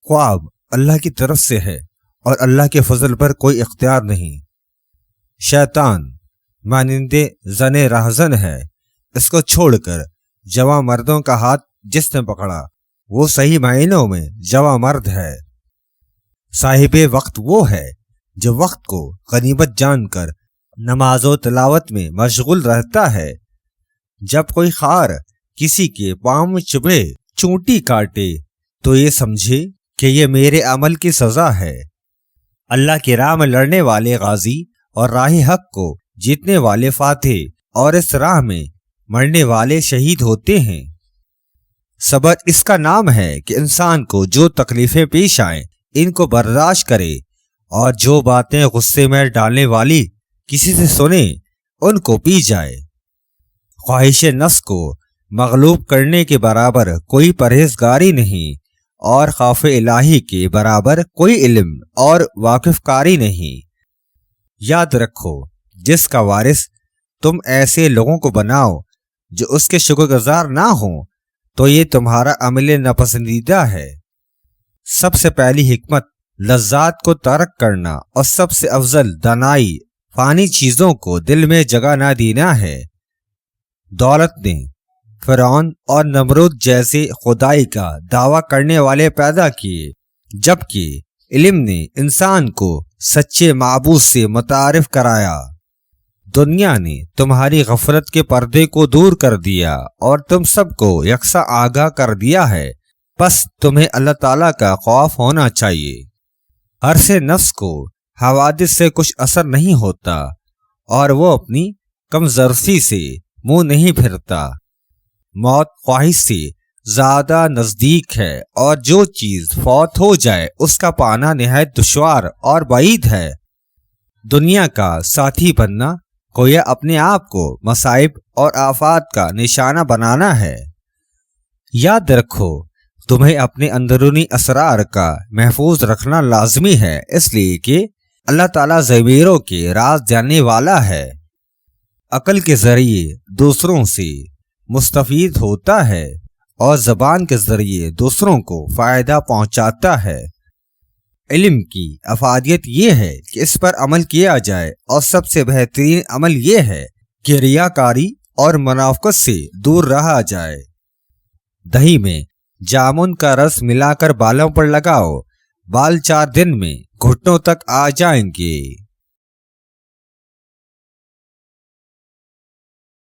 خواب اللہ کی طرف سے ہے اور اللہ کے فضل پر کوئی اختیار نہیں۔ شیطان مانندے زن رہزن ہے، اس کو چھوڑ کر جواں مردوں کا ہاتھ جس نے پکڑا وہ صحیح معنوں میں جواں مرد ہے۔ صاحب وقت وہ ہے جو وقت کو غنیمت جان کر نماز و تلاوت میں مشغول رہتا ہے۔ جب کوئی خار کسی کے پاؤں میں چبھے، چونٹی کاٹے، تو یہ سمجھے کہ یہ میرے عمل کی سزا ہے۔ اللہ کی راہ میں لڑنے والے غازی اور راہ حق کو جیتنے والے فاتح اور اس راہ میں مرنے والے شہید ہوتے ہیں۔ صبر اس کا نام ہے کہ انسان کو جو تکلیفیں پیش آئیں ان کو برداشت کرے، اور جو باتیں غصے میں ڈالنے والی کسی سے سنے ان کو پی جائے۔ خواہش نفس کو مغلوب کرنے کے برابر کوئی پرہیزگاری نہیں، اور خوف الہی کے برابر کوئی علم اور واقف کاری نہیں۔ یاد رکھو، جس کا وارث تم ایسے لوگوں کو بناؤ جو اس کے شکر گزار نہ ہوں تو یہ تمہارا عمل ناپسندیدہ ہے۔ سب سے پہلی حکمت لذات کو ترک کرنا، اور سب سے افضل دانائی فانی چیزوں کو دل میں جگہ نہ دینا ہے۔ دولت نے فرعون اور نمرود جیسے خدائی کا دعویٰ کرنے والے پیدا کیے، جبکہ علم نے انسان کو سچے معبود سے متعارف کرایا۔ دنیا نے تمہاری غفلت کے پردے کو دور کر دیا اور تم سب کو یکساں آگاہ کر دیا ہے، بس تمہیں اللہ تعالیٰ کا خوف ہونا چاہیے۔ ہر سے نفس کو حوادث سے کچھ اثر نہیں ہوتا، اور وہ اپنی کمزرفی سے منہ نہیں پھرتا۔ موت خواہش سے زیادہ نزدیک ہے، اور جو چیز فوت ہو جائے اس کا پانا نہایت دشوار اور بعید ہے۔ دنیا کا ساتھی بننا گویا اپنے آپ کو مصائب اور آفات کا نشانہ بنانا ہے۔ یاد رکھو، تمہیں اپنے اندرونی اسرار کا محفوظ رکھنا لازمی ہے، اس لیے کہ اللہ تعالیٰ ضمیروں کے راز جاننے والا ہے۔ عقل کے ذریعے دوسروں سے مستفید ہوتا ہے، اور زبان کے ذریعے دوسروں کو فائدہ پہنچاتا ہے۔ علم کی افادیت یہ ہے کہ اس پر عمل کیا جائے، اور سب سے بہترین عمل یہ ہے کہ ریاکاری اور منافقت سے دور رہا جائے۔ دہی میں جامن کا رس ملا کر بالوں پر لگاؤ، بال 4 دن میں گھٹنوں تک آ جائیں گے۔